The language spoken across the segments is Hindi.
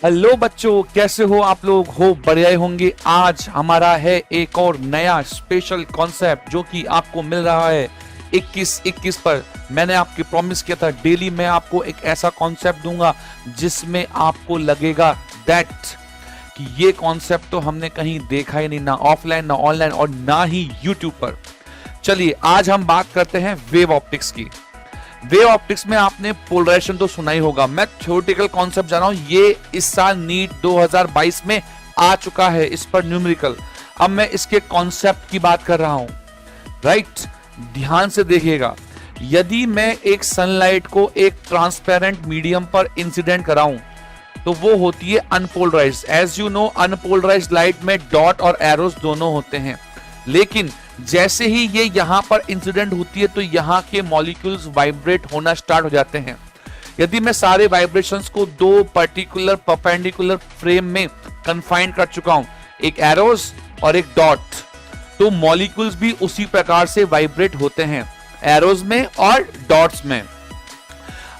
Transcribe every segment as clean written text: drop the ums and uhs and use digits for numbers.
हेलो बच्चों, कैसे हो आप लोग? हो बढ़िया ही होंगे। आज हमारा है एक और नया स्पेशल कॉन्सेप्ट जो कि आपको मिल रहा है 21 पर। मैंने आपके प्रॉमिस किया था डेली मैं आपको एक ऐसा कॉन्सेप्ट दूंगा जिसमें आपको लगेगा दैट कि ये कॉन्सेप्ट तो हमने कहीं देखा ही नहीं, ना ऑफलाइन ना ऑनलाइन और ना ही यूट्यूब पर। चलिए आज हम बात करते हैं वेव ऑप्टिक्स की। वेव ऑप्टिक्स में आपने पोलराइजेशन तो सुना ही होगा। मैं थ्योरेटिकल कॉन्सेप्ट जाना हूं, ये इस साल नीट 2022 में आ चुका है, इस पर न्यूमेरिकल। अब मैं इसके कॉन्सेप्ट की बात कर रहा हूं, राइट? ध्यान से देखिएगा। यदि मैं एक सनलाइट को एक ट्रांसपेरेंट मीडियम पर इंसिडेंट कराऊं तो वो होती है unpolarized. As you know, unpolarized light में डॉट और एरोस दोनों होते हैं, लेकिन जैसे ही ये यहां पर इंसिडेंट होती है तो यहां के मॉलिक्यूल्स वाइब्रेट होना स्टार्ट हो जाते हैं। यदि मैं सारे वाइब्रेशंस को दो पर्टिकुलर परपेंडिकुलर फ्रेम में कन्फाइन कर चुका हूं, एक एरोस और एक डॉट, तो मॉलिक्यूल्स भी उसी प्रकार से वाइब्रेट होते हैं, एरोस में और डॉट्स में।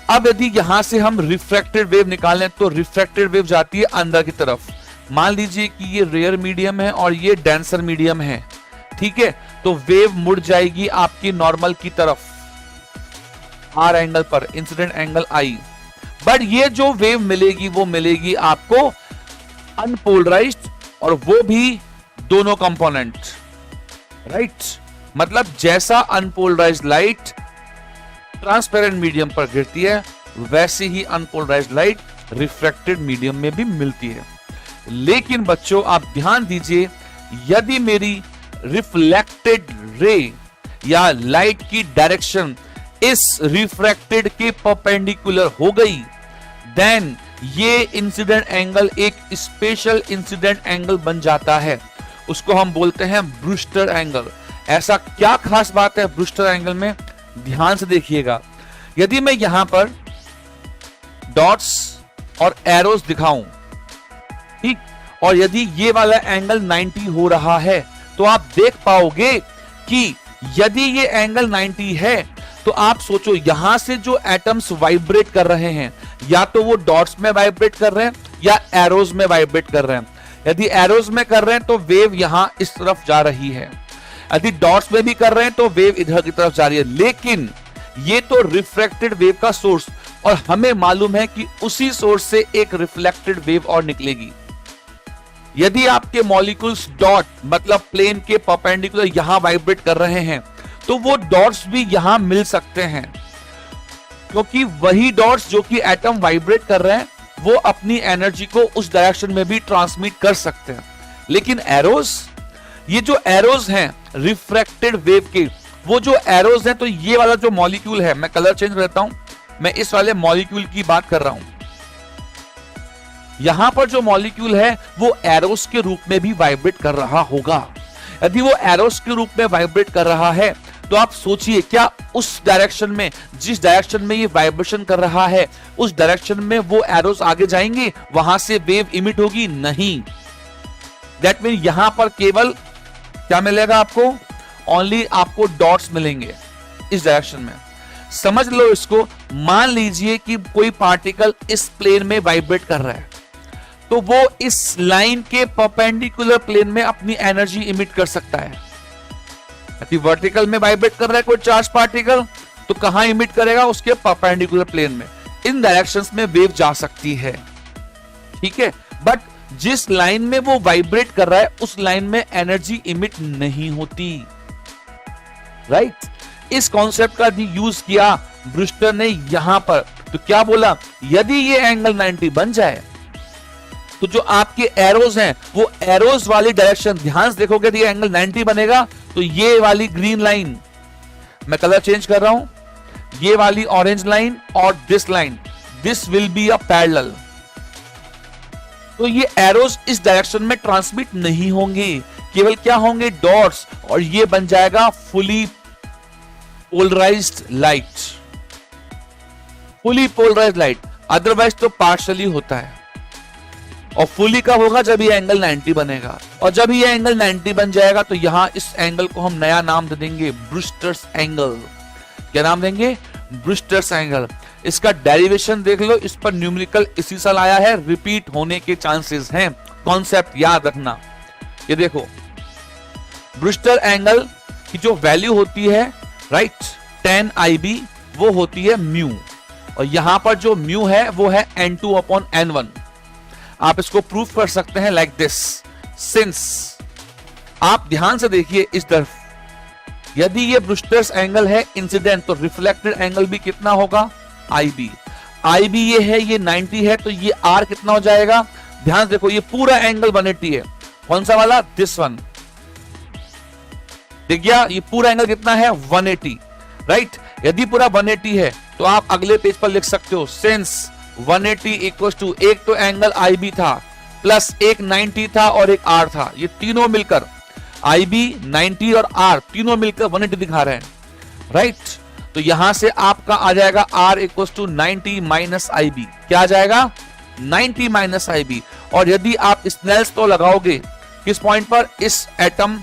अब यदि यहां से हम रिफ्रैक्टेड वेव निकालें तो रिफ्रैक्टेड वेव जाती है अंदर की तरफ। मान लीजिए कि ये रेयर मीडियम है और ये डेंसर मीडियम है, ठीक है? तो वेव मुड़ जाएगी आपकी नॉर्मल की तरफ आर एंगल पर, इंसिडेंट एंगल आई। बट ये जो वेव मिलेगी वो मिलेगी आपको अनपोलराइज्ड, और वो भी दोनों कंपोनेंट, राइट? मतलब जैसा अनपोलराइज्ड लाइट ट्रांसपेरेंट मीडियम पर गिरती है वैसे ही अनपोलराइज्ड लाइट रिफ्रैक्टेड मीडियम में भी मिलती है। लेकिन बच्चों आप ध्यान दीजिए, यदि मेरी रिफ्लेक्टेड रे या लाइट की डायरेक्शन इस रिफ्रैक्टेड के परपेंडिकुलर हो गई, देन ये इंसिडेंट एंगल एक स्पेशल इंसिडेंट एंगल बन जाता है। उसको हम बोलते हैं ब्रूस्टर एंगल। ऐसा क्या खास बात है ब्रूस्टर एंगल में? ध्यान से देखिएगा। यदि मैं यहां पर डॉट्स और एरोस दिखाऊं, ठीक, और यदि ये वाला एंगल 90 हो रहा है तो आप देख पाओगे कि यदि ये एंगल 90 है तो आप सोचो यहां से जो एटम्स वाइब्रेट कर रहे हैं या तो वो डॉट्स में वाइब्रेट कर रहे हैं या एरोस में वाइब्रेट कर रहे हैं। यदि एरोस में कर रहे हैं तो वेव यहां इस तरफ जा रही है, यदि डॉट्स में भी कर रहे हैं तो वेव इधर की तरफ जा रही है। लेकिन ये तो रिफ्रैक्टेड वेव का सोर्स, और हमें मालूम है कि उसी सोर्स से एक रिफ्लेक्टेड वेव और निकलेगी। यदि आपके मॉलिक्यूल्स डॉट मतलब प्लेन के परपेंडिकुलर यहां वाइब्रेट कर रहे हैं तो वो डॉट्स भी यहां मिल सकते हैं, क्योंकि वही डॉट्स जो कि एटम वाइब्रेट कर रहे हैं वो अपनी एनर्जी को उस डायरेक्शन में भी ट्रांसमिट कर सकते हैं। लेकिन एरोस, ये जो एरोस हैं रिफ्रैक्टेड वेव के, वो जो एरोस हैं, तो ये वाला जो मॉलिक्यूल है, मैं कलर चेंज करता हूं, मैं इस वाले मॉलिक्यूल की बात कर रहा हूं। यहां पर जो मॉलिक्यूल है वो एरोस के रूप में भी वाइब्रेट कर रहा होगा। यदि वो एरोस के रूप में वाइब्रेट कर रहा है तो आप सोचिए, क्या उस डायरेक्शन में, जिस डायरेक्शन में ये वाइब्रेशन कर रहा है, उस डायरेक्शन में वो एरोस आगे जाएंगे, वहां से वेव इमिट होगी? नहीं। दैट मीन यहां पर केवल क्या मिलेगा आपको? ओनली आपको डॉट्स मिलेंगे इस डायरेक्शन में। समझ लो इसको। मान लीजिए कि कोई पार्टिकल इस प्लेन में वाइब्रेट कर रहा है, तो वो इस लाइन के परपेंडिकुलर प्लेन में अपनी एनर्जी इमिट कर सकता है। यदि वर्टिकल में वाइब्रेट कर रहा है कोई चार्ज पार्टिकल, तो कहां इमिट करेगा? उसके परपेंडिकुलर प्लेन में। इन डायरेक्शंस में वेव जा सकती है, ठीक है? बट जिस लाइन में वो वाइब्रेट कर रहा है उस लाइन में एनर्जी इमिट नहीं होती, राइट? इस कॉन्सेप्ट का भी यूज किया ब्रूस्टर ने यहां पर। तो क्या बोला? यदि ये एंगल 90 बन जाए तो जो आपके एरोस हैं वो एरोस वाली डायरेक्शन, ध्यान से देखोगे तो ये एंगल 90 बनेगा, तो ये वाली ग्रीन लाइन, मैं कलर चेंज कर रहा हूं, ये वाली ऑरेंज लाइन और this line, this will be a parallel. तो ये एरोस इस डायरेक्शन में ट्रांसमिट नहीं होंगे, केवल क्या होंगे? डॉट्स, और ये बन जाएगा fully polarized light. Fully polarized light, otherwise तो पार्शियली होता है। और फुली कब होगा? जब ये एंगल 90 बनेगा। और जब ये एंगल 90 बन जाएगा तो यहां इस एंगल को हम नया नाम दे देंगे ब्रूस्टर्स एंगल। क्या नाम देंगे? Brewster's angle. इसका डेरिवेशन देख लो, इस पर न्यूमेरिकल इसी साल आया है, रिपीट होने के चांसेस हैं। कॉन्सेप्ट याद रखना। ये देखो, ब्रूस्टर एंगल की जो वैल्यू होती है, राइट, tan IB, वो होती है म्यू, और यहां पर जो म्यू है वो है n2/n1। आप इसको प्रूफ कर सकते हैं लाइक दिस। सिंस आप ध्यान से देखिए इस तरफ, यदि ये ब्रूस्टर्स एंगल है इंसिडेंट, तो रिफ्लेक्टेड एंगल भी कितना होगा, IB ये है, ये 90 है, तो ये R कितना हो जाएगा। ध्यान देखो, ये पूरा एंगल 180 है। कौन सा वाला, दिस वन, देख गया, ये पूरा एंगल कितना है, 180, राइट। यदि पूरा 180 है तो आप अगले पेज पर लिख सकते हो, सिंस 180 इक्वल्स टू, एक तो एंगल IB था प्लस एक 90 था और एक R था, ये तीनों मिलकर IB, 90 और R तीनों मिलकर 180 दिखा रहे हैं, राइट। तो यहां से आपका आ जाएगा R equals to 90 minus IB। क्या आ जाएगा, 90 माइनस IB। और यदि आप स्नेल्स लॉ लगाओगे किस पॉइंट पर, इस एटम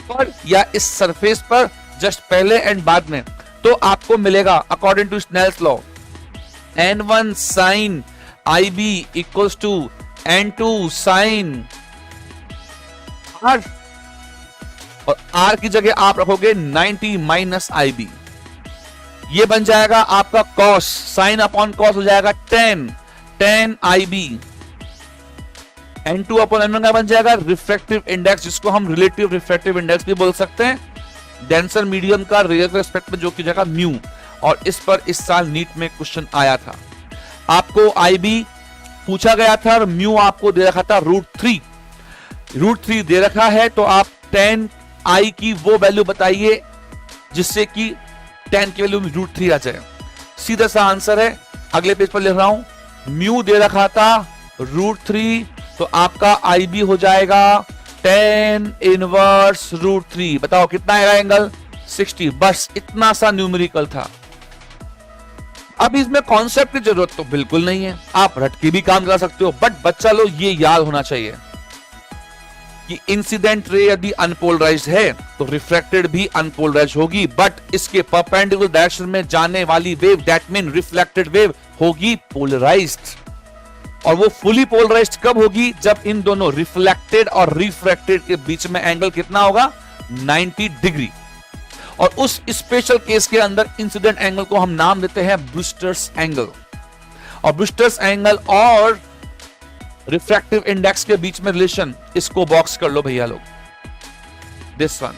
पर या इस सरफेस पर, जस्ट पहले एंड बाद में, तो आपको मिलेगा according to Snell's law n1 sin IB इक्वल्स टू n2 sin R, और R की जगह आप रखोगे 90 माइनस IB। ये बन जाएगा आपका cos, sin अपॉन cos हो जाएगा tan IB। n2/n1 का बन जाएगा रिफ्रैक्टिव इंडेक्स, जिसको हम रिलेटिव रिफ्रैक्टिव इंडेक्स भी बोल सकते हैं, डेंसर मीडियम का रिलेटिव एस्पेक्ट में, जो की जगह म्यू। और इस पर इस साल नीट में क्वेश्चन आया था। आपको IB पूछा गया था और म्यू आपको दे रखा था √3 दे रखा है, तो आप tan I की वो वैल्यू बताइए जिससे कि tan की वैल्यू में √3 आ जाए। सीधा सा आंसर है, अगले पेज पर लिख रहा हूं, म्यू दे रखा था √3, तो आपका IB हो जाएगा tan इनवर्स √3। बताओ कितना आएगा एंगल, 60। बस इतना सा न्यूमेरिकल था। अब इसमें कॉन्सेप्ट की जरूरत तो बिल्कुल नहीं है, आप रट के भी काम कर सकते हो, बट बच्चा लोग ये याद होना चाहिए कि इंसिडेंट रे यदि अनपोलराइज्ड है तो रिफ्लेक्टेड भी अनपोलराइज्ड होगी, बट इसके परपेंडिकुलर डायरेक्शन में जाने वाली wave, that mean reflected wave, होगी पोलराइज्ड। और वो फुली पोलराइज्ड कब होगी, जब इन दोनों रिफ्लेक्टेड और रिफ्रैक्टेड के बीच में एंगल कितना होगा, 90 डिग्री। और उस स्पेशल केस के अंदर इंसिडेंट एंगल को हम नाम देते हैं ब्रूस्टर्स एंगल। और ब्रूस्टर्स एंगल और रिफ्रैक्टिव इंडेक्स के बीच में रिलेशन, इसको बॉक्स कर लो भैया लोग, दिस वन।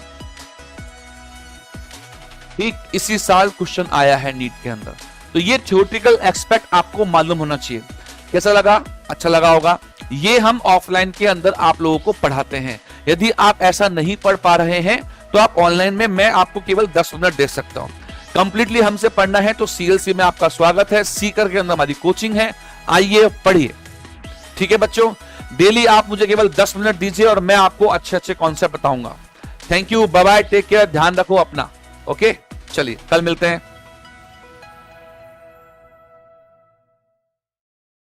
ठीक इसी साल क्वेश्चन आया है नीट के अंदर। तो ये थ्योरेटिकल एस्पेक्ट आपको मालूम होना चाहिए। कैसा लगा, अच्छा लगा होगा। ये हम ऑफलाइन के अंदर आप लोगों को पढ़ाते हैं। यदि आप ऐसा नहीं पढ़ पा रहे हैं तो आप ऑनलाइन में मैं आपको केवल 10 मिनट दे सकता हूं। कंप्लीटली हमसे पढ़ना है तो CLC में आपका स्वागत है। सीकर के अंदर हमारी कोचिंग है, आइए पढ़िए। ठीक है बच्चों, डेली आप मुझे केवल 10 मिनट दीजिए और मैं आपको अच्छे अच्छे कॉन्सेप्ट बताऊंगा। Thank you, bye bye, take care, ध्यान रखो अपना। ओके, चलिए कल मिलते हैं।